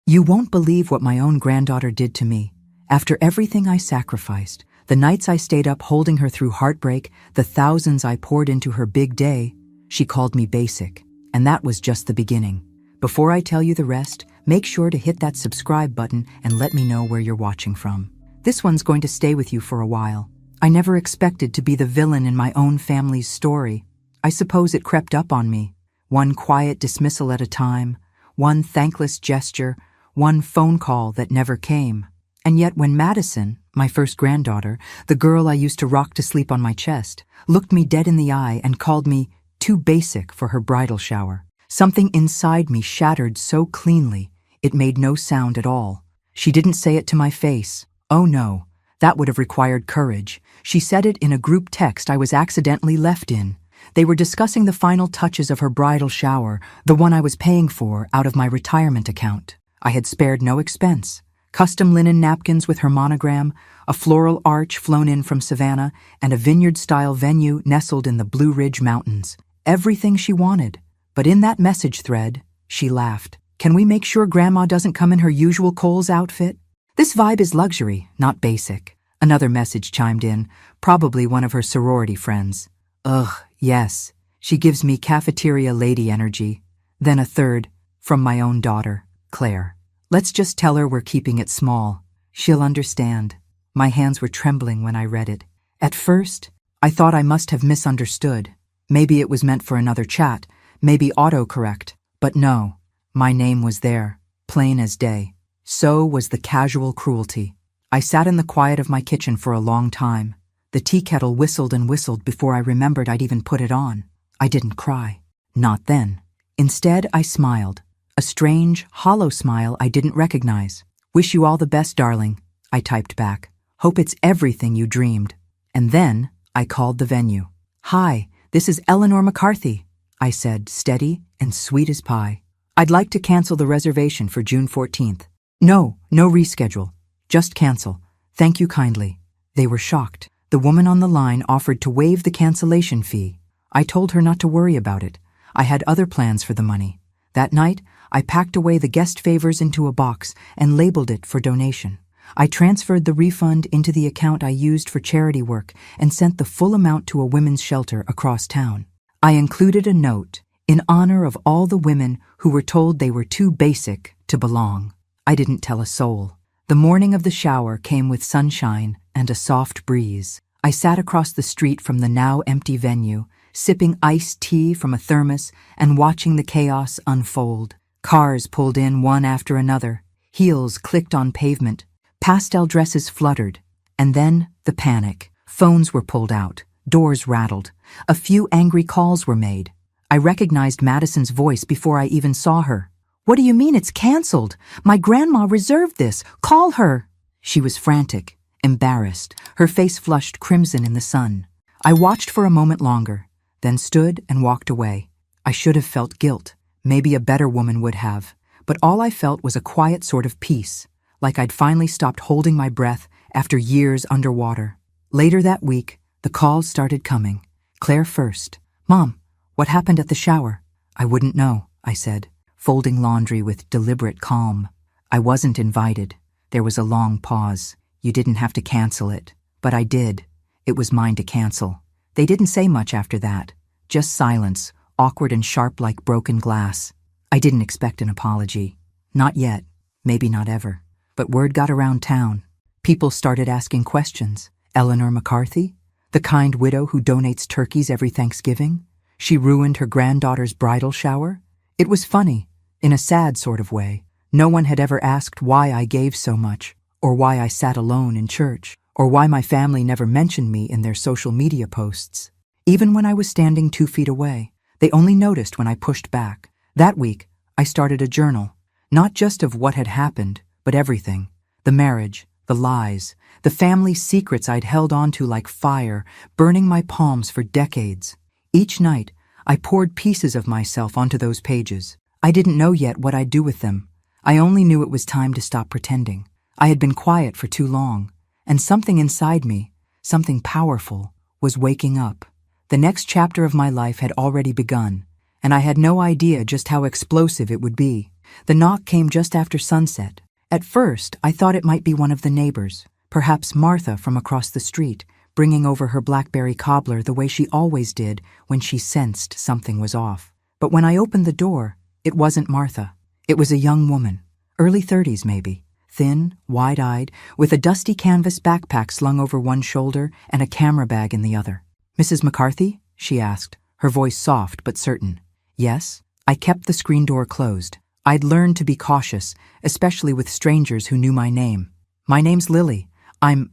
You won't believe what my own granddaughter did to me. After everything I sacrificed, the nights I stayed up holding her through heartbreak, the thousands I poured into her big day, she called me basic. And that was just the beginning. Before I tell you the rest, make sure to hit that subscribe button and let me know where you're watching from. This one's going to stay with you for a while. I never expected to be the villain in my own family's story. I suppose it crept up on me. One quiet dismissal at a time, one thankless gesture, one phone call that never came. And yet when Madison, my first granddaughter, the girl I used to rock to sleep on my chest, looked me dead in the eye and called me too basic for her bridal shower, something inside me shattered so cleanly, it made no sound at all. She didn't say it to my face. Oh no, that would have required courage. She said it in a group text I was accidentally left in. They were discussing the final touches of her bridal shower, the one I was paying for out of my retirement account. I had spared no expense. Custom linen napkins with her monogram, a floral arch flown in from Savannah, and a vineyard-style venue nestled in the Blue Ridge Mountains. Everything she wanted. But in that message thread, she laughed. Can we make sure Grandma doesn't come in her usual Kohl's outfit? This vibe is luxury, not basic. Another message chimed in, probably one of her sorority friends. Ugh, yes, she gives me cafeteria lady energy. Then a third, from my own daughter, Claire. Let's just tell her we're keeping it small. She'll understand. My hands were trembling when I read it. At first, I thought I must have misunderstood. Maybe it was meant for another chat, maybe autocorrect. But no, my name was there, plain as day. So was the casual cruelty. I sat in the quiet of my kitchen for a long time. The tea kettle whistled and whistled before I remembered I'd even put it on. I didn't cry. Not then. Instead, I smiled. A strange, hollow smile I didn't recognize. Wish you all the best, darling, I typed back. Hope it's everything you dreamed. And then I called the venue. Hi, this is Eleanor McCarthy, I said, steady and sweet as pie. I'd like to cancel the reservation for June 14th. No reschedule. Just cancel. Thank you kindly. They were shocked. The woman on the line offered to waive the cancellation fee. I told her not to worry about it. I had other plans for the money. That night, I packed away the guest favors into a box and labeled it for donation. I transferred the refund into the account I used for charity work and sent the full amount to a women's shelter across town. I included a note in honor of all the women who were told they were too basic to belong. I didn't tell a soul. The morning of the shower came with sunshine and a soft breeze. I sat across the street from the now empty venue, sipping iced tea from a thermos and watching the chaos unfold. Cars pulled in one after another. Heels clicked on pavement. Pastel dresses fluttered. And then the panic. Phones were pulled out. Doors rattled. A few angry calls were made. I recognized Madison's voice before I even saw her. What do you mean it's canceled? My grandma reserved this. Call her. She was frantic, embarrassed, her face flushed crimson in the sun. I watched for a moment longer, then stood and walked away. I should have felt guilt. Maybe a better woman would have. But all I felt was a quiet sort of peace, like I'd finally stopped holding my breath after years underwater. Later that week, the calls started coming. Claire first. Mom, what happened at the shower? I wouldn't know, I said, folding laundry with deliberate calm. I wasn't invited. There was a long pause. You didn't have to cancel it. But I did. It was mine to cancel. They didn't say much after that. Just silence, awkward and sharp like broken glass. I didn't expect an apology. Not yet. Maybe not ever. But word got around town. People started asking questions. Eleanor McCarthy? The kind widow who donates turkeys every Thanksgiving? She ruined her granddaughter's bridal shower? It was funny, in a sad sort of way. No one had ever asked why I gave so much, or why I sat alone in church, or why my family never mentioned me in their social media posts. Even when I was standing 2 feet away, they only noticed when I pushed back. That week, I started a journal, not just of what had happened, but everything. The marriage, the lies, the family secrets I'd held onto like fire, burning my palms for decades. Each night, I poured pieces of myself onto those pages. I didn't know yet what I'd do with them. I only knew it was time to stop pretending. I had been quiet for too long, and something inside me, something powerful, was waking up. The next chapter of my life had already begun, and I had no idea just how explosive it would be. The knock came just after sunset. At first, I thought it might be one of the neighbors, perhaps Martha from across the street, bringing over her blackberry cobbler the way she always did when she sensed something was off. But when I opened the door, it wasn't Martha. It was a young woman, early 30s maybe, thin, wide-eyed, with a dusty canvas backpack slung over one shoulder and a camera bag in the other. "Mrs. McCarthy?" she asked, her voice soft but certain. "Yes." I kept the screen door closed. I'd learned to be cautious, especially with strangers who knew my name. "My name's Lily. I'm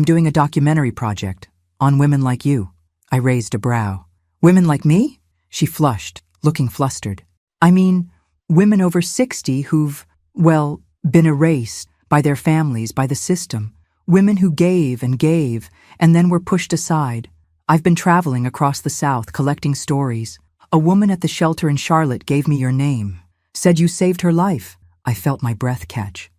doing a documentary project on women like you." I raised a brow. "Women like me?" She flushed, looking flustered. "I mean, women over 60 who've, well, been erased by their families, by the system. Women who gave and then were pushed aside. I've been traveling across the South collecting stories. A woman at the shelter in Charlotte gave me your name. Said you saved her life." I felt my breath catch.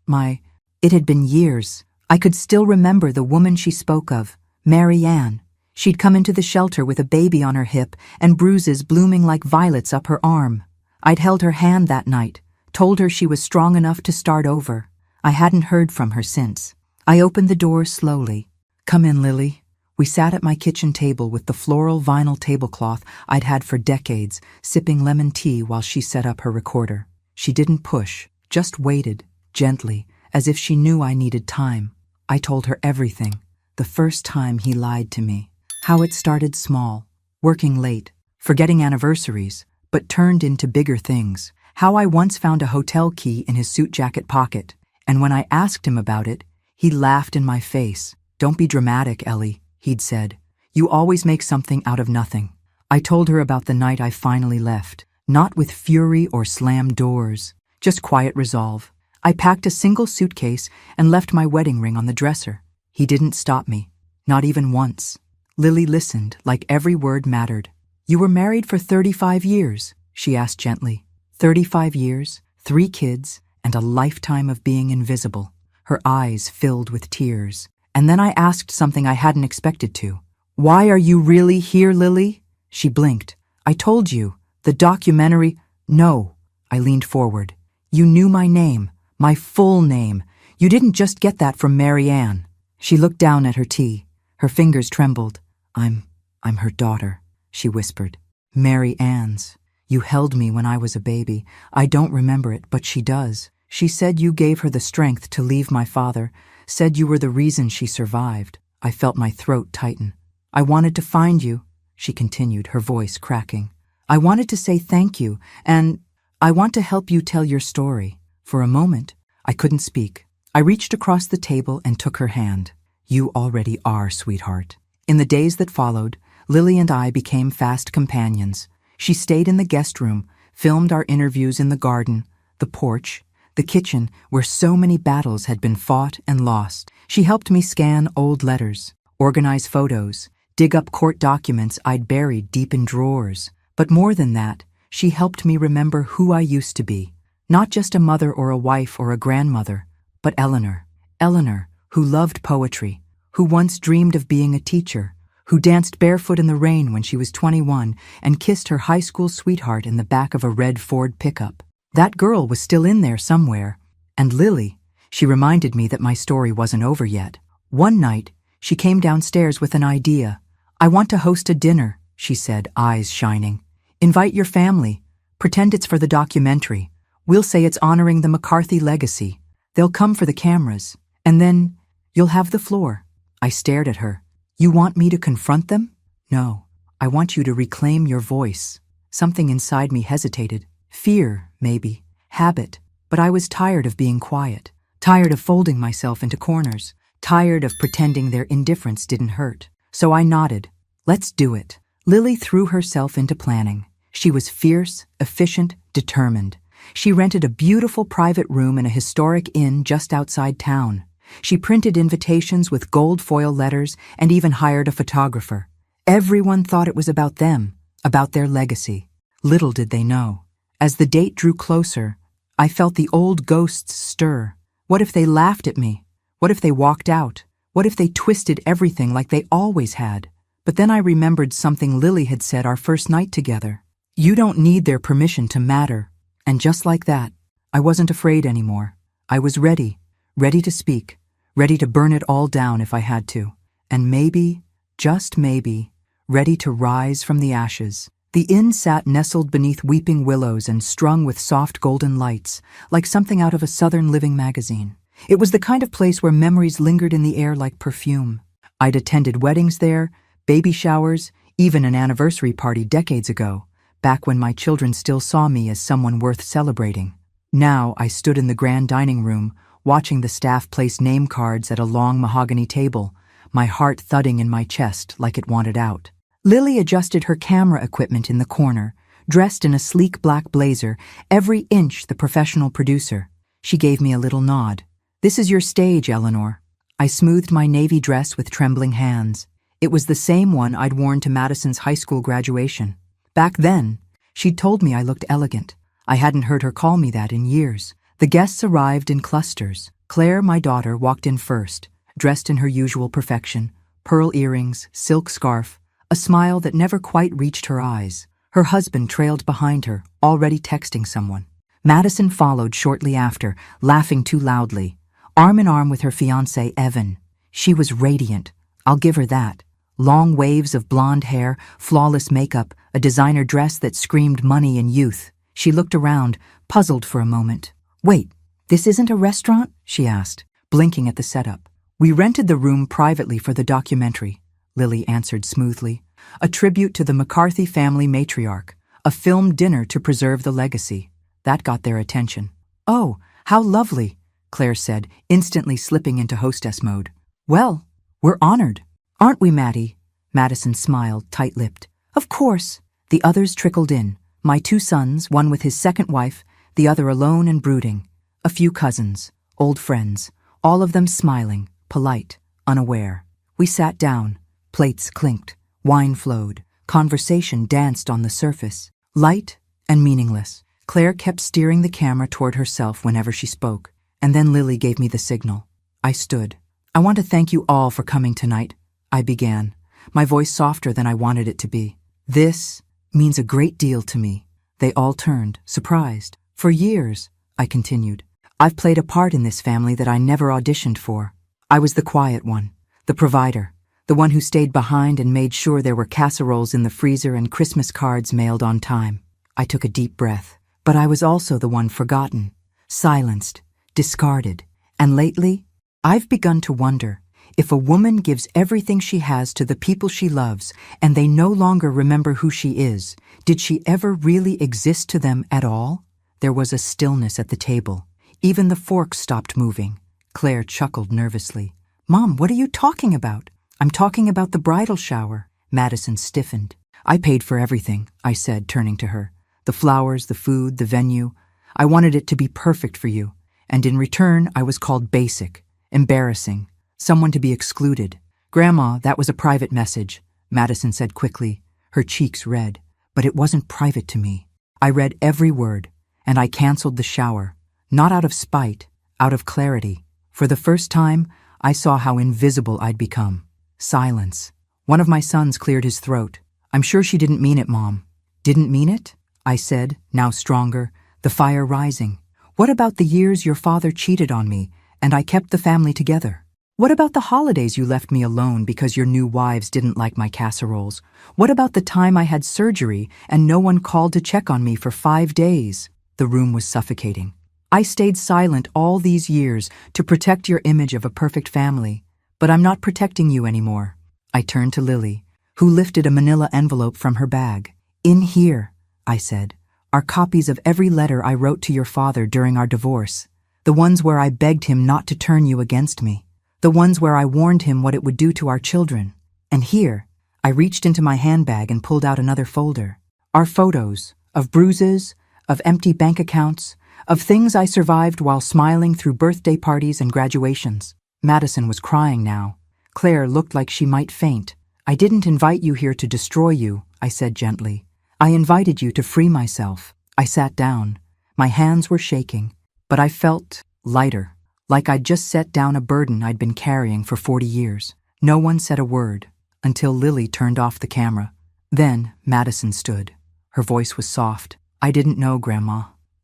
It had been years. I could still remember the woman she spoke of, Mary Ann. She'd come into the shelter with a baby on her hip and bruises blooming like violets up her arm. I'd held her hand that night, told her she was strong enough to start over. I hadn't heard from her since. I opened the door slowly. "Come in, Lily." We sat at my kitchen table with the floral vinyl tablecloth I'd had for decades, sipping lemon tea while she set up her recorder. She didn't push, just waited, gently, as if she knew I needed time. I told her everything. The first time he lied to me. How it started small, working late, forgetting anniversaries, but turned into bigger things. How I once found a hotel key in his suit jacket pocket, and when I asked him about it, he laughed in my face. "Don't be dramatic, Ellie," he'd said. "You always make something out of nothing." I told her about the night I finally left, not with fury or slammed doors, just quiet resolve. I packed a single suitcase and left my wedding ring on the dresser. He didn't stop me, not even once. Lily listened, like every word mattered. "You were married for 35 years, she asked gently. 35 years, 3 kids, and a lifetime of being invisible. Her eyes filled with tears. And then I asked something I hadn't expected to. "Why are you really here, Lily?" She blinked. "I told you, the documentary—" "No." I leaned forward. "You knew my name, my full name. You didn't just get that from Mary Ann." She looked down at her tea. Her fingers trembled. I'm her daughter," she whispered. "Mary Ann's. You held me when I was a baby. I don't remember it, but she does. She said you gave her the strength to leave my father, said you were the reason she survived." I felt my throat tighten. "I wanted to find you," she continued, her voice cracking. "I wanted to say thank you, and I want to help you tell your story." For a moment, I couldn't speak. I reached across the table and took her hand. "You already are, sweetheart." In the days that followed, Lily and I became fast companions. She stayed in the guest room, filmed our interviews in the garden, the porch, the kitchen where so many battles had been fought and lost. She helped me scan old letters, organize photos, dig up court documents I'd buried deep in drawers. But more than that, she helped me remember who I used to be. Not just a mother or a wife or a grandmother, but Eleanor. Eleanor, who loved poetry, who once dreamed of being a teacher, who danced barefoot in the rain when she was 21 and kissed her high school sweetheart in the back of a red Ford pickup. That girl was still in there somewhere. And Lily, she reminded me that my story wasn't over yet. One night, she came downstairs with an idea. "I want to host a dinner," she said, eyes shining. "Invite your family. Pretend it's for the documentary. We'll say it's honoring the McCarthy legacy. They'll come for the cameras. And then you'll have the floor." I stared at her. "You want me to confront them?" "No, I want you to reclaim your voice." Something inside me hesitated. Fear, maybe. Habit. But I was tired of being quiet. Tired of folding myself into corners. Tired of pretending their indifference didn't hurt. So I nodded. "Let's do it." Lily threw herself into planning. She was fierce, efficient, determined. She rented a beautiful private room in a historic inn just outside town. She printed invitations with gold foil letters and even hired a photographer. Everyone thought it was about them, about their legacy. Little did they know. As the date drew closer, I felt the old ghosts stir. What if they laughed at me? What if they walked out? What if they twisted everything like they always had? But then I remembered something Lily had said our first night together. "You don't need their permission to matter." And just like that, I wasn't afraid anymore. I was ready to speak, ready to burn it all down if I had to. And maybe, just maybe, ready to rise from the ashes. The inn sat nestled beneath weeping willows and strung with soft golden lights, like something out of a Southern Living magazine. It was the kind of place where memories lingered in the air like perfume. I'd attended weddings there, baby showers, even an anniversary party decades ago, back when my children still saw me as someone worth celebrating. Now I stood in the grand dining room, watching the staff place name cards at a long mahogany table, my heart thudding in my chest like it wanted out. Lily adjusted her camera equipment in the corner, dressed in a sleek black blazer, every inch the professional producer. She gave me a little nod. "This is your stage, Eleanor." I smoothed my navy dress with trembling hands. It was the same one I'd worn to Madison's high school graduation. Back then, she'd told me I looked elegant. I hadn't heard her call me that in years. The guests arrived in clusters. Claire, my daughter, walked in first, dressed in her usual perfection, pearl earrings, silk scarf, a smile that never quite reached her eyes. Her husband trailed behind her, already texting someone. Madison followed shortly after, laughing too loudly, arm in arm with her fiancé, Evan. She was radiant, I'll give her that. Long waves of blonde hair, flawless makeup, a designer dress that screamed money and youth. She looked around, puzzled for a moment. "Wait, this isn't a restaurant?" she asked, blinking at the setup. "We rented the room privately for the documentary," Lily answered smoothly. "A tribute to the McCarthy family matriarch, a filmed dinner to preserve the legacy." That got their attention. "Oh, how lovely," Claire said, instantly slipping into hostess mode. "Well, we're honored. Aren't we, Maddie?" Madison smiled, tight-lipped. "Of course." The others trickled in. My 2 sons, one with his second wife, the other alone and brooding. A few cousins, old friends, all of them smiling, polite, unaware. We sat down. Plates clinked. Wine flowed. Conversation danced on the surface. Light and meaningless. Claire kept steering the camera toward herself whenever she spoke. And then Lily gave me the signal. I stood. "I want to thank you all for coming tonight," I began, my voice softer than I wanted it to be. "This means a great deal to me." They all turned, surprised. "For years," I continued, "I've played a part in this family that I never auditioned for. I was the quiet one, the provider, the one who stayed behind and made sure there were casseroles in the freezer and Christmas cards mailed on time." I took a deep breath. But I was also the one forgotten, silenced, discarded. And lately, I've begun to wonder, if a woman gives everything she has to the people she loves and they no longer remember who she is, did she ever really exist to them at all? There was a stillness at the table. Even the forks stopped moving. Claire chuckled nervously. "Mom, what are you talking about?" "I'm talking about the bridal shower." Madison stiffened. "I paid for everything," I said, turning to her. "The flowers, the food, the venue. I wanted it to be perfect for you. And in return, I was called basic, embarrassing, someone to be excluded." "Grandma, that was a private message," Madison said quickly, her cheeks red. "But it wasn't private to me. I read every word, and I canceled the shower. Not out of spite, out of clarity. For the first time, I saw how invisible I'd become. Silence. One of my sons cleared his throat. "I'm sure she didn't mean it, Mom." "Didn't mean it?" I said, now stronger, the fire rising. "What about the years your father cheated on me, and I kept the family together? What about the holidays you left me alone because your new wives didn't like my casseroles? What about the time I had surgery and no one called to check on me for 5 days?" The room was suffocating. "I stayed silent all these years to protect your image of a perfect family, but I'm not protecting you anymore." I turned to Lily, who lifted a manila envelope from her bag. "In here," I said, "are copies of every letter I wrote to your father during our divorce. The ones where I begged him not to turn you against me. The ones where I warned him what it would do to our children. And here," I reached into my handbag and pulled out another folder, "are photos of bruises, of empty bank accounts, of things I survived while smiling through birthday parties and graduations." Madison was crying now. Claire looked like she might faint. "I didn't invite you here to destroy you," I said gently. "I invited you to free myself." I sat down. My hands were shaking, but I felt lighter, like I'd just set down a burden I'd been carrying for 40 years. No one said a word, until Lily turned off the camera. Then Madison stood. Her voice was soft. "I didn't know, Grandma.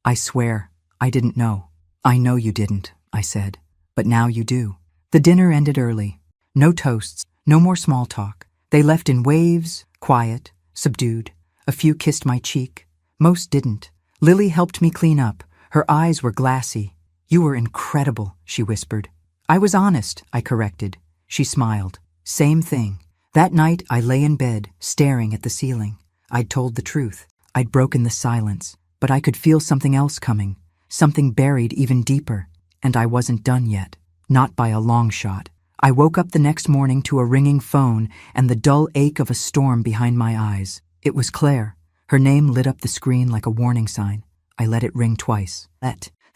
I swear, I didn't know. I know you didn't, I said. But now you do. The dinner ended early. No toasts, no more small talk. They left in waves, quiet, subdued. A few kissed my cheek. Most didn't. Lily helped me clean up. Her eyes were glassy. You were incredible, she whispered. I was honest, I corrected. She smiled. Same thing. That night I lay in bed, staring at the ceiling. I'd told the truth. I'd broken the silence. But I could feel something else coming. Something buried even deeper. And I wasn't done yet. Not by a long shot. I woke up the next morning to a ringing phone and the dull ache of a storm behind my eyes. It was Claire. Her name lit up the screen like a warning sign. I let it ring twice.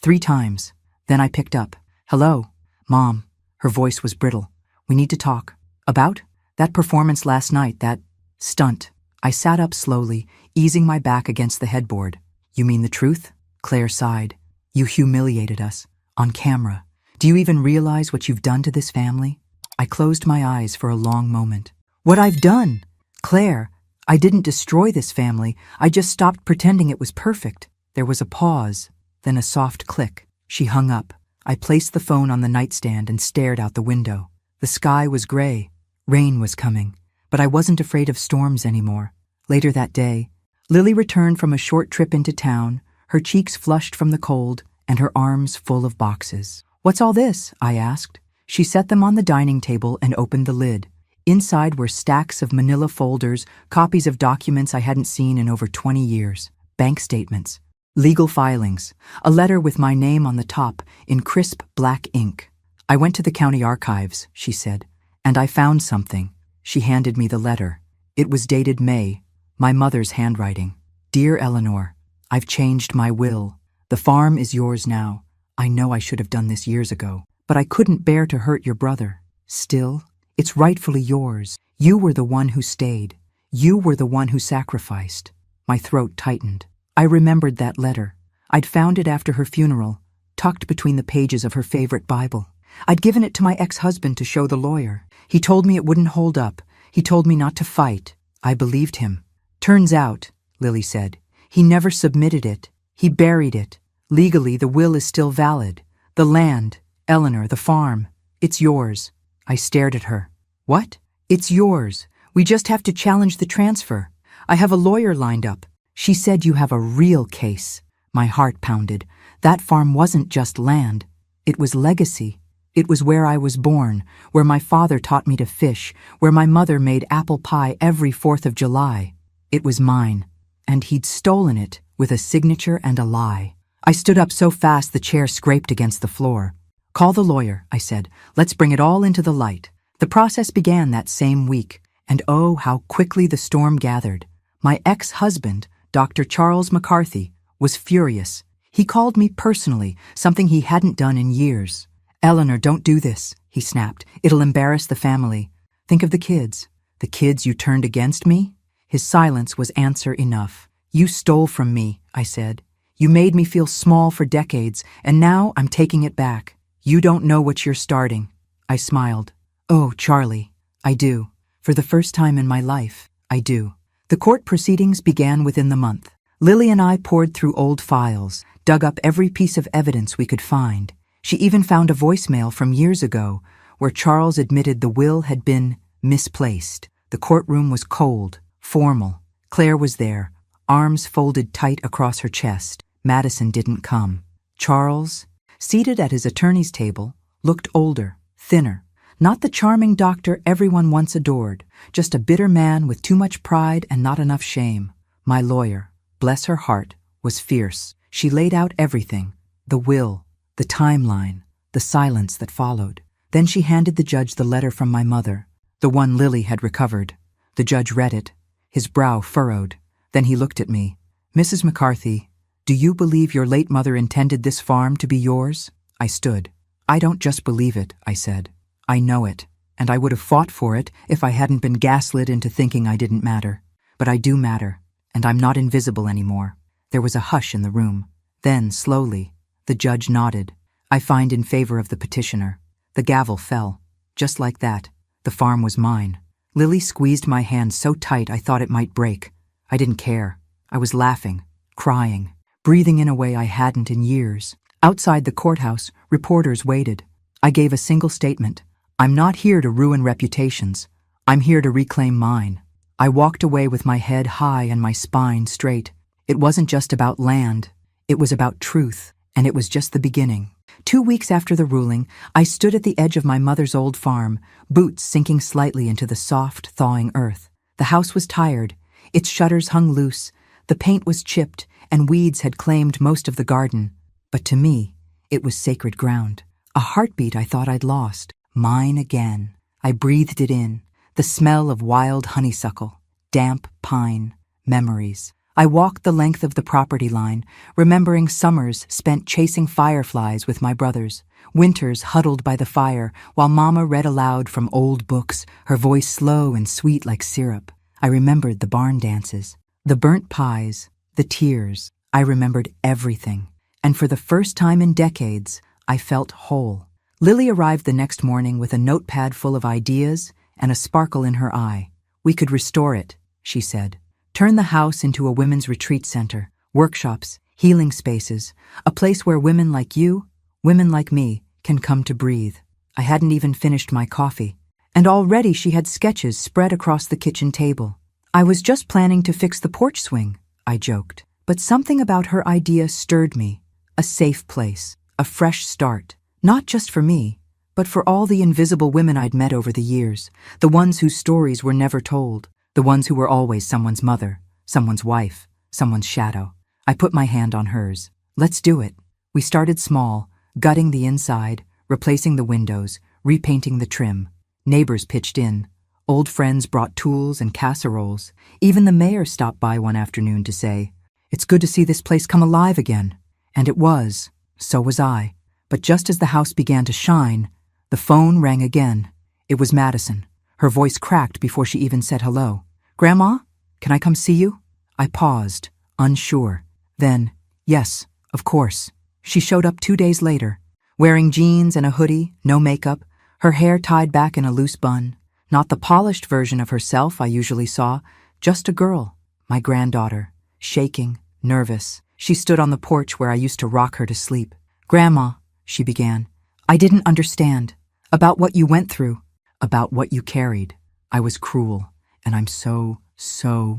3 times. Then I picked up. Hello, Mom. Her voice was brittle. We need to talk. About? That performance last night, that stunt. I sat up slowly, easing my back against the headboard. You mean the truth? Claire sighed. You humiliated us. On camera. Do you even realize what you've done to this family? I closed my eyes for a long moment. What I've done? Claire, I didn't destroy this family. I just stopped pretending it was perfect. There was a pause, then a soft click. She hung up. I placed the phone on the nightstand and stared out the window. The sky was gray. Rain was coming. But I wasn't afraid of storms anymore. Later that day, Lily returned from a short trip into town, her cheeks flushed from the cold and her arms full of boxes. What's all this? I asked. She set them on the dining table and opened the lid. Inside were stacks of manila folders, copies of documents I hadn't seen in over 20 years, bank statements, legal filings, a letter with my name on the top in crisp black ink. I went to the county archives, she said, and I found something. She handed me the letter. It was dated May, my mother's handwriting. Dear Eleanor, I've changed my will. The farm is yours now. I know I should have done this years ago, but I couldn't bear to hurt your brother. Still, it's rightfully yours. You were the one who stayed. You were the one who sacrificed. My throat tightened. I remembered that letter. I'd found it after her funeral, tucked between the pages of her favorite Bible. I'd given it to my ex-husband to show the lawyer. He told me it wouldn't hold up. He told me not to fight. I believed him. Turns out, Lily said, he never submitted it. He buried it. Legally, the will is still valid. The land, Eleanor, the farm, it's yours. I stared at her. What? It's yours. We just have to challenge the transfer. I have a lawyer lined up. She said you have a real case. My heart pounded. That farm wasn't just land. It was legacy. It was where I was born, where my father taught me to fish, where my mother made apple pie every 4th of July. It was mine. And he'd stolen it with a signature and a lie. I stood up so fast the chair scraped against the floor. Call the lawyer, I said. Let's bring it all into the light. The process began that same week, and oh, how quickly the storm gathered. My ex-husband, Dr. Charles McCarthy, was furious. He called me personally, something he hadn't done in years. Eleanor, don't do this, he snapped. It'll embarrass the family. Think of the kids. The kids you turned against me? His silence was answer enough. You stole from me, I said. You made me feel small for decades, and now I'm taking it back. You don't know what you're starting. I smiled. Oh, Charlie, I do. For the first time in my life, I do. The court proceedings began within the month. Lily and I poured through old files, dug up every piece of evidence we could find. She even found a voicemail from years ago where Charles admitted the will had been misplaced. The courtroom was cold, formal. Claire was there, arms folded tight across her chest. Madison didn't come. Charles, seated at his attorney's table, looked older, thinner. Not the charming doctor everyone once adored, just a bitter man with too much pride and not enough shame. My lawyer, bless her heart, was fierce. She laid out everything, the will, the timeline, the silence that followed. Then she handed the judge the letter from my mother, the one Lily had recovered. The judge read it, his brow furrowed. Then he looked at me. Mrs. McCarthy, do you believe your late mother intended this farm to be yours? I stood. I don't just believe it, I said. I know it, and I would have fought for it if I hadn't been gaslit into thinking I didn't matter. But I do matter, and I'm not invisible anymore. There was a hush in the room. Then, slowly, the judge nodded. I find in favor of the petitioner. The gavel fell. Just like that, the farm was mine. Lily squeezed my hand so tight I thought it might break. I didn't care. I was laughing, crying, breathing in a way I hadn't in years. Outside the courthouse, reporters waited. I gave a single statement. I'm not here to ruin reputations. I'm here to reclaim mine. I walked away with my head high and my spine straight. It wasn't just about land. It was about truth, and it was just the beginning. 2 weeks after the ruling, I stood at the edge of my mother's old farm, boots sinking slightly into the soft, thawing earth. The house was tired. Its shutters hung loose. The paint was chipped, and weeds had claimed most of the garden. But to me, it was sacred ground. A heartbeat I thought I'd lost. Mine again. I breathed it in. The smell of wild honeysuckle, damp pine, memories. I walked the length of the property line, remembering summers spent chasing fireflies with my brothers, winters huddled by the fire while Mama read aloud from old books, her voice slow and sweet like syrup. I remembered the barn dances, the burnt pies, the tears. I remembered everything. And for the first time in decades, I felt whole. Lily arrived the next morning with a notepad full of ideas and a sparkle in her eye. We could restore it, she said. Turn the house into a women's retreat center, workshops, healing spaces, a place where women like you, women like me, can come to breathe. I hadn't even finished my coffee, and already she had sketches spread across the kitchen table. I was just planning to fix the porch swing, I joked. But something about her idea stirred me. A safe place, a fresh start, not just for me, but for all the invisible women I'd met over the years, the ones whose stories were never told, the ones who were always someone's mother, someone's wife, someone's shadow. I put my hand on hers. Let's do it. We started small, gutting the inside, replacing the windows, repainting the trim. Neighbors pitched in. Old friends brought tools and casseroles. Even the mayor stopped by one afternoon to say, "It's good to see this place come alive again." And it was. So was I. But just as the house began to shine, the phone rang again. It was Madison. Her voice cracked before she even said hello. "Grandma, can I come see you?" I paused, unsure. Then, yes, of course. She showed up 2 days later, wearing jeans and a hoodie, no makeup, her hair tied back in a loose bun. Not the polished version of herself I usually saw, just a girl, my granddaughter, shaking, nervous. She stood on the porch where I used to rock her to sleep. "Grandma," she began, "I didn't understand. About what you went through. About what you carried. I was cruel, and I'm so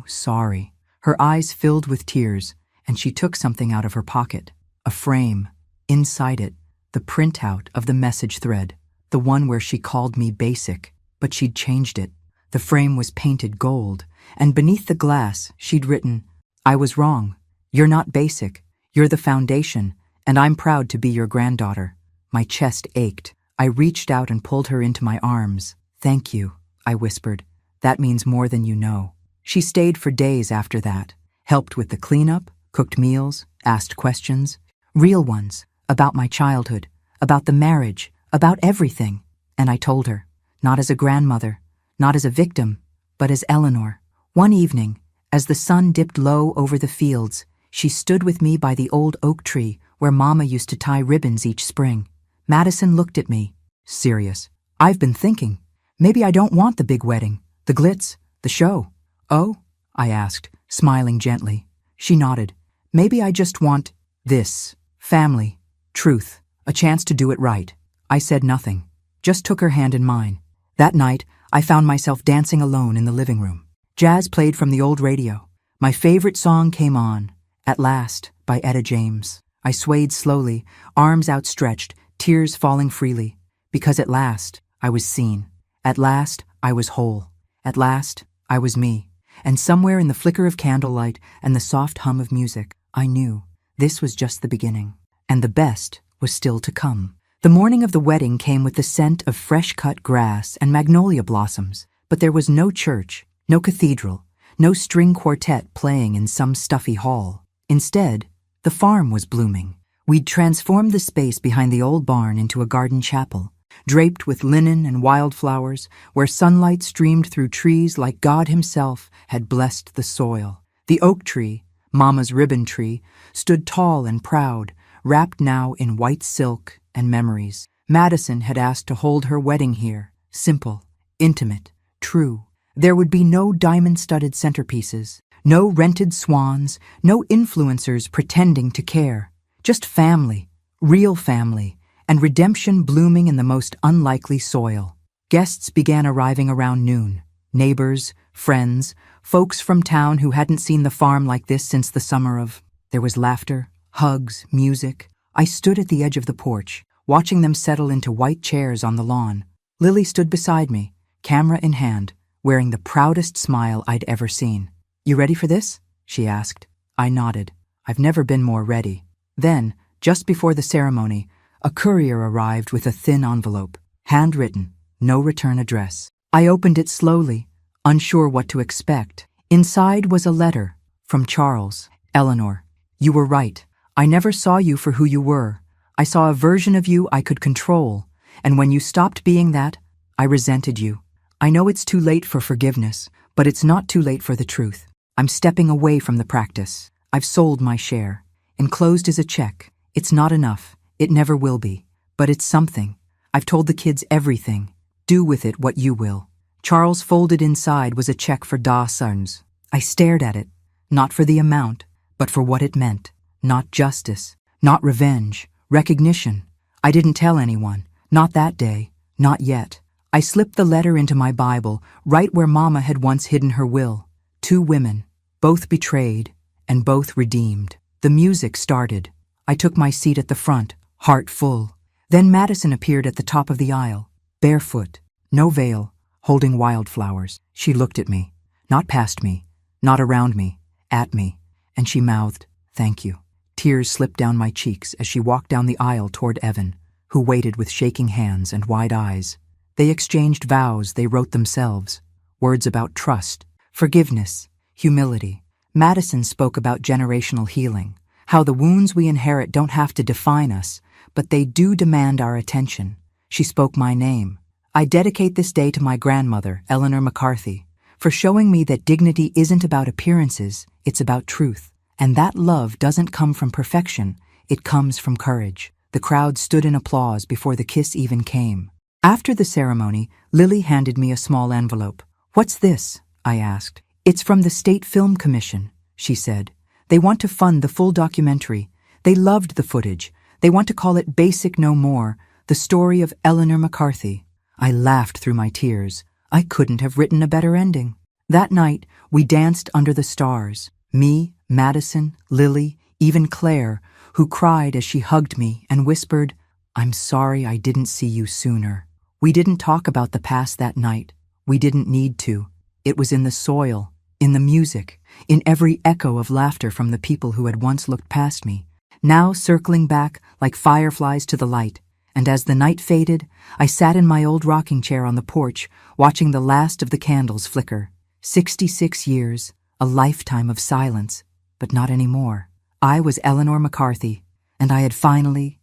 sorry." Her eyes filled with tears, and she took something out of her pocket. A frame. Inside it, the printout of the message thread. The one where she called me basic, but she'd changed it. The frame was painted gold, and beneath the glass, she'd written, "I was wrong. You're not basic. You're the foundation, and I'm proud to be your granddaughter." My chest ached. I reached out and pulled her into my arms. "Thank you," I whispered. "That means more than you know." She stayed for days after that, helped with the cleanup, cooked meals, asked questions, real ones, about my childhood, about the marriage, about everything. And I told her, not as a grandmother, not as a victim, but as Eleanor. One evening, as the sun dipped low over the fields, she stood with me by the old oak tree where Mama used to tie ribbons each spring. Madison looked at me, serious. "I've been thinking, maybe I don't want the big wedding, the glitz, the show." "Oh?" I asked, smiling gently. She nodded. "Maybe I just want this. Family, truth, a chance to do it right." I said nothing, just took her hand in mine. That night, I found myself dancing alone in the living room. Jazz played from the old radio. My favorite song came on, At Last, by Etta James. I swayed slowly, arms outstretched, tears falling freely, because at last, I was seen. At last, I was whole. At last, I was me. And somewhere in the flicker of candlelight and the soft hum of music, I knew this was just the beginning. And the best was still to come. The morning of the wedding came with the scent of fresh-cut grass and magnolia blossoms, but there was no church, no cathedral, no string quartet playing in some stuffy hall. Instead, the farm was blooming. We'd transformed the space behind the old barn into a garden chapel, draped with linen and wildflowers, where sunlight streamed through trees like God himself had blessed the soil. The oak tree, Mama's ribbon tree, stood tall and proud, wrapped now in white silk and memories. Madison had asked to hold her wedding here, simple, intimate, true. There would be no diamond-studded centerpieces, No rented swans, no influencers pretending to care. Just family, real family, and redemption blooming in the most unlikely soil. Guests began arriving around noon. Neighbors, friends, folks from town who hadn't seen the farm like this since the summer of... There was laughter, hugs, music. I stood at the edge of the porch, watching them settle into white chairs on the lawn. Lily stood beside me, camera in hand, wearing the proudest smile I'd ever seen. "You ready for this?" she asked. I nodded. I've never been more ready. Then, just before the ceremony, a courier arrived with a thin envelope, handwritten, no return address. I opened it slowly, unsure what to expect. Inside was a letter from Charles. "Eleanor, you were right. I never saw you for who you were. I saw a version of you I could control, and when you stopped being that, I resented you. I know it's too late for forgiveness, but it's not too late for the truth. I'm stepping away from the practice. I've sold my share. Enclosed is a check. It's not enough. It never will be. But it's something. I've told the kids everything. Do with it what you will." Charles folded inside was a check for $10. I stared at it, not for the amount, but for what it meant. Not justice, not revenge, recognition. I didn't tell anyone, not that day, not yet. I slipped the letter into my Bible, right where Mama had once hidden her will. 2 women, both betrayed, and both redeemed. The music started. I took my seat at the front, heart full. Then Madison appeared at the top of the aisle, barefoot, no veil, holding wildflowers. She looked at me, not past me, not around me, at me, and she mouthed, "Thank you." Tears slipped down my cheeks as she walked down the aisle toward Evan, who waited with shaking hands and wide eyes. They exchanged vows they wrote themselves, words about trust, forgiveness, humility. Madison spoke about generational healing, how the wounds we inherit don't have to define us, but they do demand our attention. She spoke my name. I dedicate this day to my grandmother, Eleanor McCarthy, for showing me that dignity isn't about appearances, it's about truth. And that love doesn't come from perfection, it comes from courage. The crowd stood in applause before the kiss even came. After the ceremony, Lily handed me a small envelope. "What's this?" I asked. "It's from the State Film Commission," she said. "They want to fund the full documentary. They loved the footage. They want to call it Basic No More, the story of Eleanor McCarthy." I laughed through my tears. I couldn't have written a better ending. That night, we danced under the stars. Me, Madison, Lily, even Claire, who cried as she hugged me and whispered, "I'm sorry I didn't see you sooner." We didn't talk about the past that night. We didn't need to. It was in the soil, in the music, in every echo of laughter from the people who had once looked past me, now circling back like fireflies to the light. And as the night faded, I sat in my old rocking chair on the porch, watching the last of the candles flicker. 66 years, a lifetime of silence, but not anymore. I was Eleanor McCarthy, and I had finally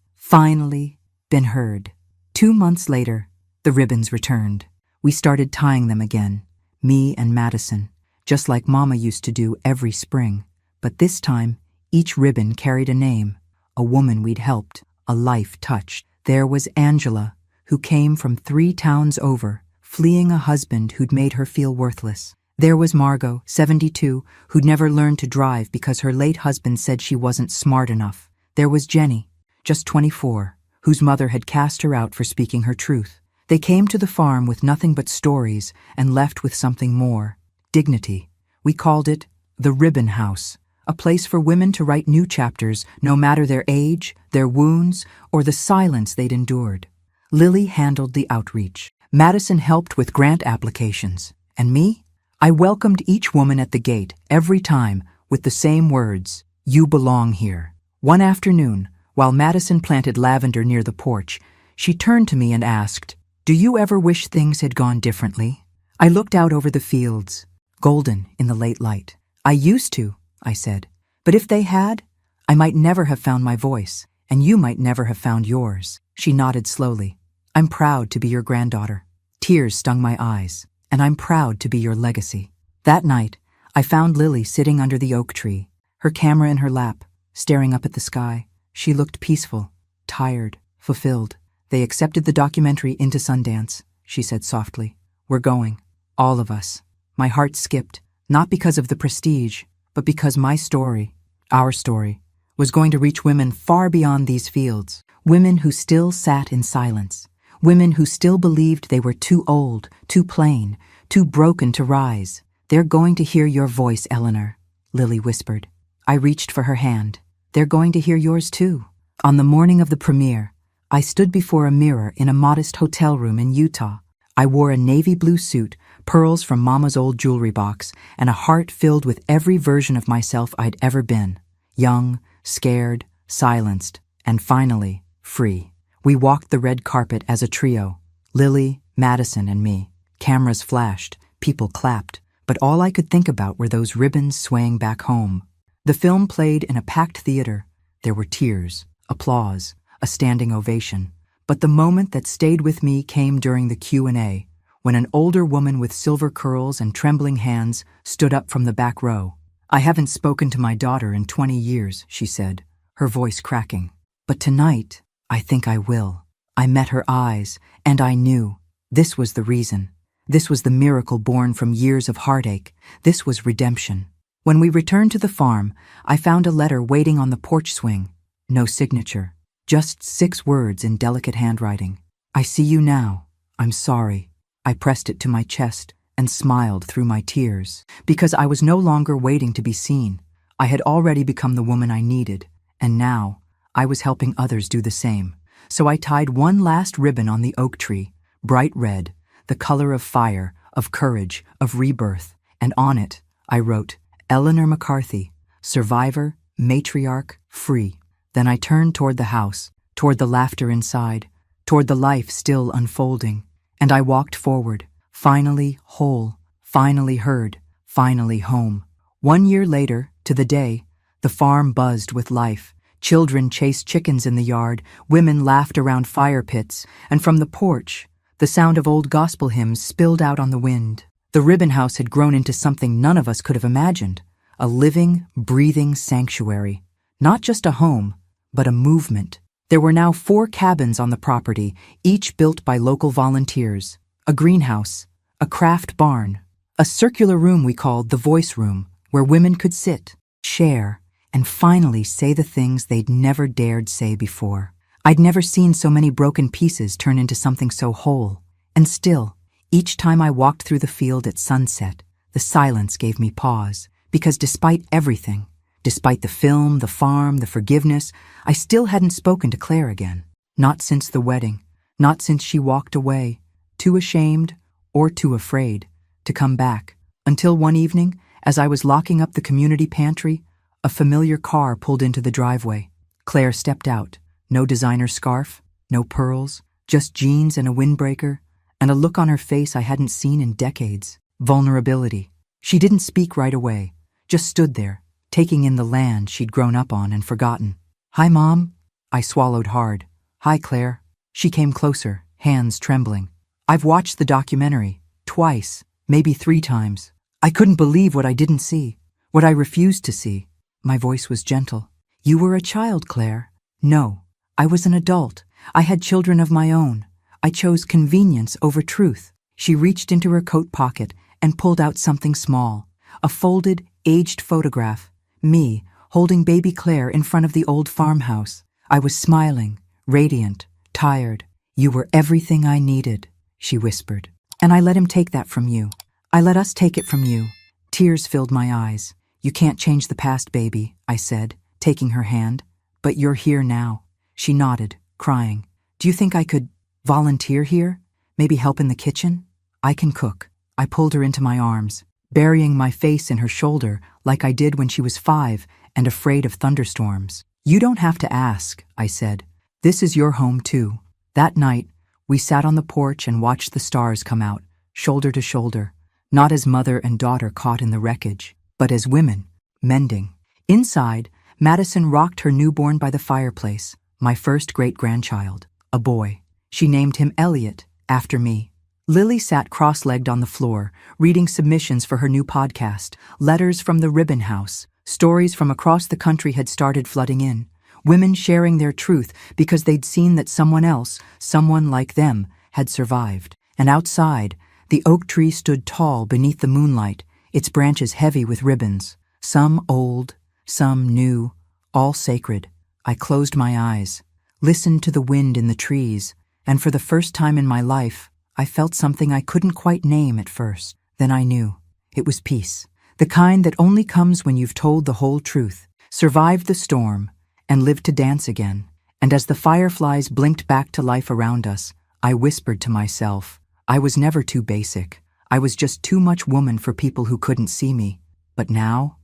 been heard. 2 months later, the ribbons returned. We started tying them again, me and Madison, just like Mama used to do every spring. But this time, each ribbon carried a name, a woman we'd helped, a life touched. There was Angela, who came from 3 towns over, fleeing a husband who'd made her feel worthless. There was Margot, 72, who'd never learned to drive because her late husband said she wasn't smart enough. There was Jenny, just 24, whose mother had cast her out for speaking her truth. They came to the farm with nothing but stories and left with something more, dignity. We called it the Ribbon House, a place for women to write new chapters, no matter their age, their wounds, or the silence they'd endured. Lily handled the outreach. Madison helped with grant applications. And me? I welcomed each woman at the gate, every time, with the same words, "You belong here." One afternoon, while Madison planted lavender near the porch, she turned to me and asked, "Do you ever wish things had gone differently?" I looked out over the fields, golden in the late light. "I used to," I said. "But if they had, I might never have found my voice, and you might never have found yours." She nodded slowly. "I'm proud to be your granddaughter." Tears stung my eyes. "And I'm proud to be your legacy." That night, I found Lily sitting under the oak tree, her camera in her lap, staring up at the sky. She looked peaceful, tired, fulfilled. "They accepted the documentary into Sundance," she said softly. "We're going, all of us." My heart skipped, not because of the prestige, but because my story, our story, was going to reach women far beyond these fields, women who still sat in silence, women who still believed they were too old, too plain, too broken to rise. They're going to hear your voice, Eleanor, Lily whispered. I reached for her hand. They're going to hear yours too. On the morning of the premiere, I stood before a mirror in a modest hotel room in Utah. I wore a navy blue suit, pearls from Mama's old jewelry box, and a heart filled with every version of myself I'd ever been. Young, scared, silenced, and finally, free. We walked the red carpet as a trio, Lily, Madison, and me. Cameras flashed, people clapped, but all I could think about were those ribbons swaying back home. The film played in a packed theater. There were tears, applause, a standing ovation. But the moment that stayed with me came during the Q&A, when an older woman with silver curls and trembling hands stood up from the back row. I haven't spoken to my daughter in 20 years, she said, her voice cracking. But tonight, I think I will. I met her eyes, and I knew. This was the reason. This was the miracle born from years of heartache. This was redemption. When we returned to the farm, I found a letter waiting on the porch swing. No signature. Just 6 words in delicate handwriting. I see you now. I'm sorry. I pressed it to my chest and smiled through my tears, because I was no longer waiting to be seen. I had already become the woman I needed, and now I was helping others do the same. So I tied one last ribbon on the oak tree, bright red, the color of fire, of courage, of rebirth, and on it I wrote, Eleanor McCarthy, survivor, matriarch, free. Then I turned toward the house, toward the laughter inside, toward the life still unfolding, and I walked forward, finally whole, finally heard, finally home. 1 year later, to the day, the farm buzzed with life. Children chased chickens in the yard, women laughed around fire pits, and from the porch, the sound of old gospel hymns spilled out on the wind. The ribbon house had grown into something none of us could have imagined, a living, breathing sanctuary. Not just a home, but a movement. There were now 4 cabins on the property, each built by local volunteers. A greenhouse, a craft barn, a circular room we called the voice room, where women could sit, share, and finally say the things they'd never dared say before. I'd never seen so many broken pieces turn into something so whole. And still, each time I walked through the field at sunset, the silence gave me pause, because despite everything, despite the film, the farm, the forgiveness, I still hadn't spoken to Claire again. Not since the wedding, not since she walked away, too ashamed or too afraid to come back, until one evening, as I was locking up the community pantry, a familiar car pulled into the driveway. Claire stepped out. No designer scarf, no pearls, just jeans and a windbreaker, and a look on her face I hadn't seen in decades. Vulnerability. She didn't speak right away, just stood there, taking in the land she'd grown up on and forgotten. Hi, Mom. I swallowed hard. Hi, Claire. She came closer, hands trembling. I've watched the documentary, twice, maybe 3 times. I couldn't believe what I didn't see, what I refused to see. My voice was gentle. You were a child, Claire. No, I was an adult. I had children of my own. I chose convenience over truth. She reached into her coat pocket and pulled out something small, a folded, aged photograph. Me, holding baby Claire in front of the old farmhouse. I was smiling, radiant, tired. You were everything I needed, she whispered. And I let him take that from you. I let us take it from you. Tears filled my eyes. You can't change the past, baby, I said, taking her hand. But you're here now. She nodded, crying. Do you think I could volunteer here? Maybe help in the kitchen? I can cook. I pulled her into my arms, burying my face in her shoulder like I did when she was 5 and afraid of thunderstorms. You don't have to ask, I said. This is your home too. That night, we sat on the porch and watched the stars come out, shoulder to shoulder, not as mother and daughter caught in the wreckage, but as women, mending. Inside, Madison rocked her newborn by the fireplace, my first great-grandchild, a boy. She named him Elliot, after me. Lily sat cross-legged on the floor, reading submissions for her new podcast. Letters from the Ribbon House. Stories from across the country had started flooding in. Women sharing their truth because they'd seen that someone else, someone like them, had survived. And outside, the oak tree stood tall beneath the moonlight, its branches heavy with ribbons. Some old, some new, all sacred. I closed my eyes, listened to the wind in the trees, and for the first time in my life, I felt something I couldn't quite name at first. Then I knew. It was peace. The kind that only comes when you've told the whole truth, survived the storm, and lived to dance again. And as the fireflies blinked back to life around us, I whispered to myself, I was never too basic. I was just too much woman for people who couldn't see me. But now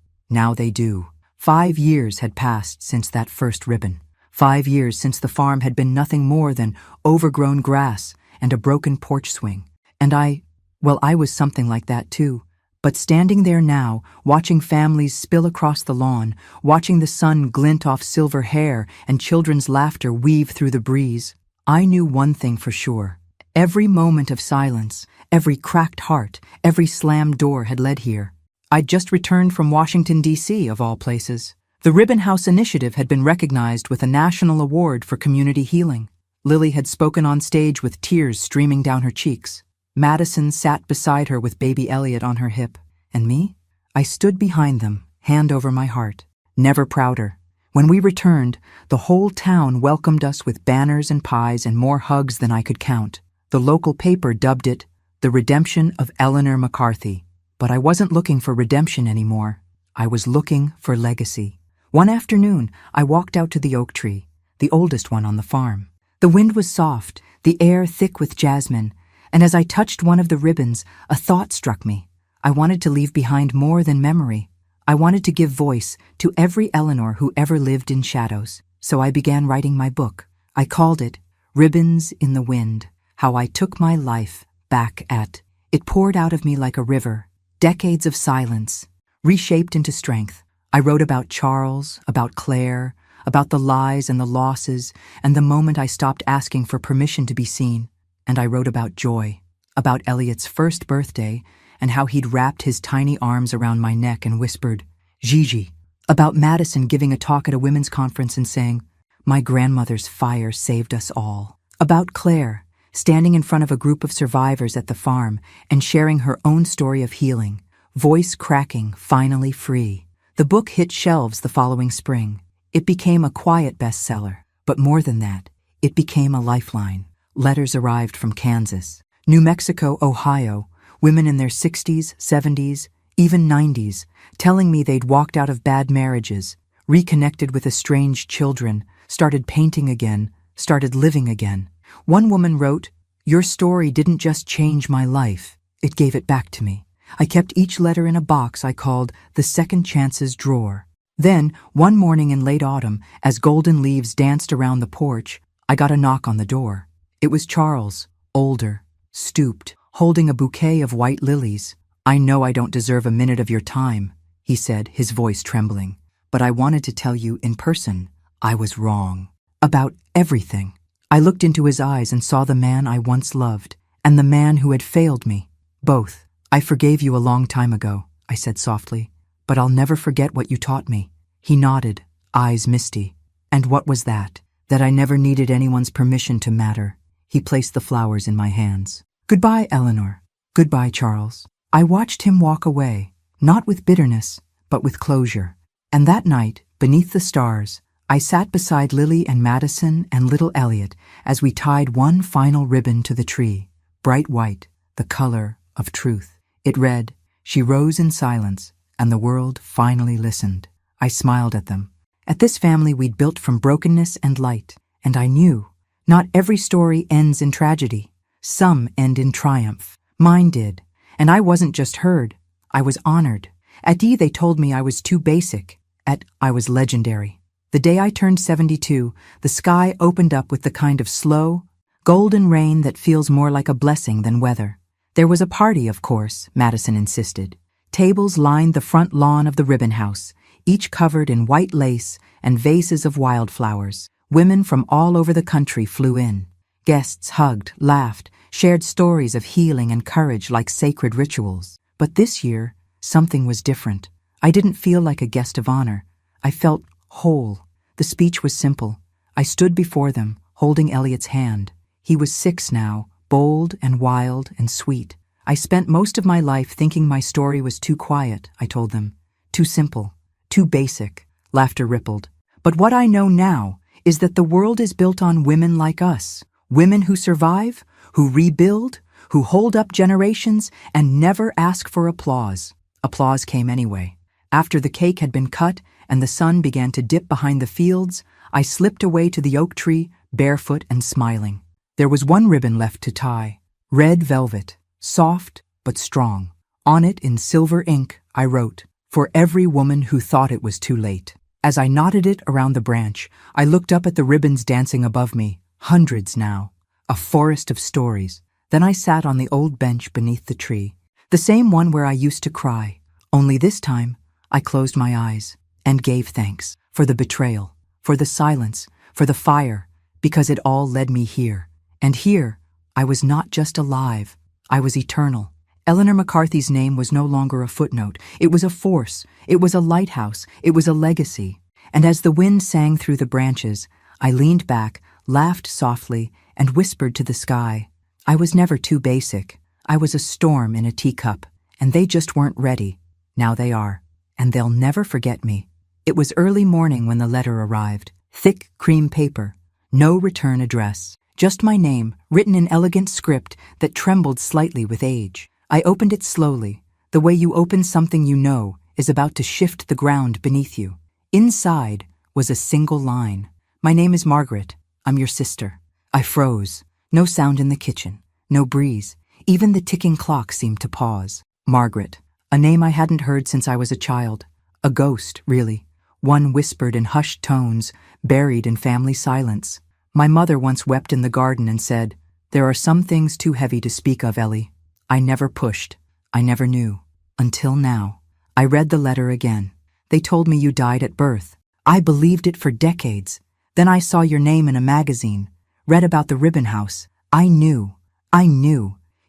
they do. 5 years had passed since that first ribbon. 5 years since the farm had been nothing more than overgrown grass and a broken porch swing. And I was something like that too. But standing there now, watching families spill across the lawn, watching the sun glint off silver hair and children's laughter weave through the breeze, I knew one thing for sure. Every moment of silence, every cracked heart, every slammed door had led here. I'd just returned from Washington, D.C., of all places. The Ribbon House Initiative had been recognized with a national award for community healing. Lily had spoken on stage with tears streaming down her cheeks. Madison sat beside her with baby Elliot on her hip. And me? I stood behind them, hand over my heart, never prouder. When we returned, the whole town welcomed us with banners and pies and more hugs than I could count. The local paper dubbed it the redemption of Eleanor McCarthy. But I wasn't looking for redemption anymore. I was looking for legacy. One afternoon, I walked out to the oak tree, the oldest one on the farm. The wind was soft, the air thick with jasmine, and as I touched one of the ribbons, a thought struck me. I wanted to leave behind more than memory. I wanted to give voice to every Eleanor who ever lived in shadows. So I began writing my book. I called it Ribbons in the Wind, How I Took My Life Back at. It poured out of me like a river, decades of silence, reshaped into strength. I wrote about Charles, about Claire, about the lies and the losses, and the moment I stopped asking for permission to be seen. And I wrote about joy, about Elliot's first birthday, and how he'd wrapped his tiny arms around my neck and whispered, Gigi, about Madison giving a talk at a women's conference and saying, my grandmother's fire saved us all. About Claire, standing in front of a group of survivors at the farm and sharing her own story of healing, voice cracking, finally free. The book hit shelves the following spring. It became a quiet bestseller, but more than that, it became a lifeline. Letters arrived from Kansas, New Mexico, Ohio, women in their 60s, 70s, even 90s, telling me they'd walked out of bad marriages, reconnected with estranged children, started painting again, started living again. One woman wrote, your story didn't just change my life, it gave it back to me. I kept each letter in a box I called the Second Chances drawer. Then, one morning in late autumn, as golden leaves danced around the porch, I got a knock on the door. It was Charles, older, stooped, holding a bouquet of white lilies. I know I don't deserve a minute of your time, he said, his voice trembling. But I wanted to tell you in person, I was wrong. About everything. I looked into his eyes and saw the man I once loved, and the man who had failed me. Both. I forgave you a long time ago, I said softly, but I'll never forget what you taught me. He nodded, eyes misty. And what was that? That I never needed anyone's permission to matter. He placed the flowers in my hands. Goodbye, Eleanor. Goodbye, Charles. I watched him walk away, not with bitterness, but with closure. And that night, beneath the stars, I sat beside Lily and Madison and little Elliot as we tied one final ribbon to the tree, bright white, the color of truth. It read, she rose in silence, and the world finally listened. I smiled at them. At this family we'd built from brokenness and light, and I knew, not every story ends in tragedy. Some end in triumph. Mine did, and I wasn't just heard, I was honored. At D they told me I was too basic. At I was legendary. The day I turned 72, the sky opened up with the kind of slow, golden rain that feels more like a blessing than weather. There was a party, of course, Madison insisted. Tables lined the front lawn of the Ribbon House, each covered in white lace and vases of wildflowers. Women from all over the country flew in. Guests hugged, laughed, shared stories of healing and courage like sacred rituals. But this year, something was different. I didn't feel like a guest of honor. I felt whole. The speech was simple. I stood before them, holding Elliot's hand. He was 6 now, bold and wild and sweet. I spent most of my life thinking my story was too quiet, I told them. too simple, too basic, laughter rippled. But what I know now is that the world is built on women like us, women who survive, who rebuild, who hold up generations and never ask for applause. Applause came anyway. After the cake had been cut and the sun began to dip behind the fields, I slipped away to the oak tree, barefoot and smiling. There was one ribbon left to tie, red velvet, soft but strong. On it in silver ink, I wrote, "For every woman who thought it was too late." As I knotted it around the branch, I looked up at the ribbons dancing above me, hundreds now, a forest of stories. Then I sat on the old bench beneath the tree, the same one where I used to cry. Only this time, I closed my eyes and gave thanks for the betrayal, for the silence, for the fire, because it all led me here. And here, I was not just alive, I was eternal. Eleanor McCarthy's name was no longer a footnote. It was a force. It was a lighthouse. It was a legacy. And as the wind sang through the branches, I leaned back, laughed softly, and whispered to the sky. I was never too basic. I was a storm in a teacup, and they just weren't ready. Now they are, and they'll never forget me. It was early morning when the letter arrived. Thick cream paper, no return address, just my name, written in elegant script that trembled slightly with age. I opened it slowly, the way you open something you know is about to shift the ground beneath you. Inside was a single line. "My name is Margaret. I'm your sister." I froze. No sound in the kitchen, no breeze. Even the ticking clock seemed to pause. Margaret, a name I hadn't heard since I was a child. A ghost, really. One whispered in hushed tones, buried in family silence. My mother once wept in the garden and said, "There are some things too heavy to speak of, Ellie." I never pushed. I never knew. Until now. I read the letter again. They told me you died at birth. I believed it for decades. Then I saw your name in a magazine, read about the ribbon house. I knew.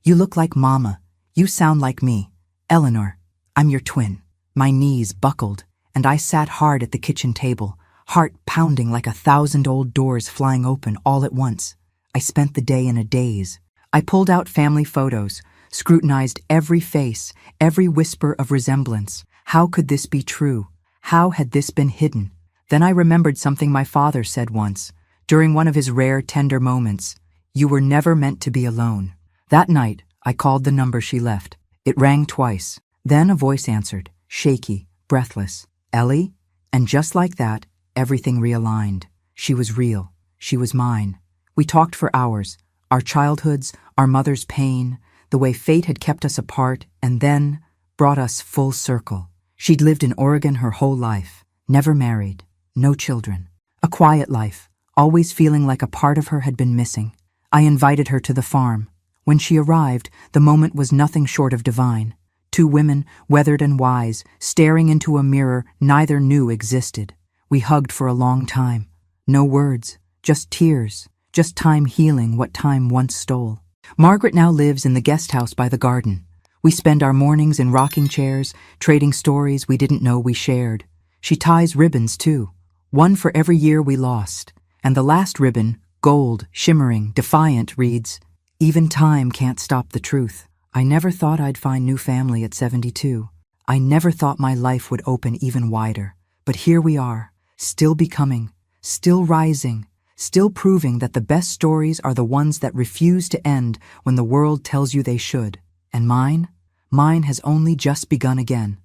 You look like Mama. You sound like me. Eleanor, I'm your twin. My knees buckled, and I sat hard at the kitchen table, heart pounding like 1,000 old doors flying open all at once. I spent the day in a daze. I pulled out family photos, scrutinized every face, every whisper of resemblance. How could this be true? How had this been hidden? Then I remembered something my father said once, during one of his rare tender moments. You were never meant to be alone. That night, I called the number she left. It rang twice. Then a voice answered, shaky, breathless. "Ellie?" And just like that, everything realigned. She was real. She was mine. We talked for hours. Our childhoods, our mother's pain, the way fate had kept us apart, and then brought us full circle. She'd lived in Oregon her whole life, never married, no children. A quiet life, always feeling like a part of her had been missing. I invited her to the farm. When she arrived, the moment was nothing short of divine. Two women, weathered and wise, staring into a mirror neither knew existed. We hugged for a long time. No words, just tears, just time healing what time once stole. Margaret now lives in the guest house by the garden. We spend our mornings in rocking chairs, trading stories we didn't know we shared. She ties ribbons, too, one for every year we lost. And the last ribbon, gold, shimmering, defiant, reads, "Even time can't stop the truth." I never thought I'd find new family at 72. I never thought my life would open even wider. But here we are, still becoming, still rising, still proving that the best stories are the ones that refuse to end when the world tells you they should. And mine has only just begun again.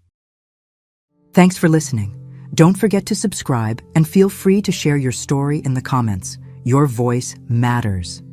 Thanks for listening. Don't forget to subscribe and feel free to share your story in the comments. Your voice matters.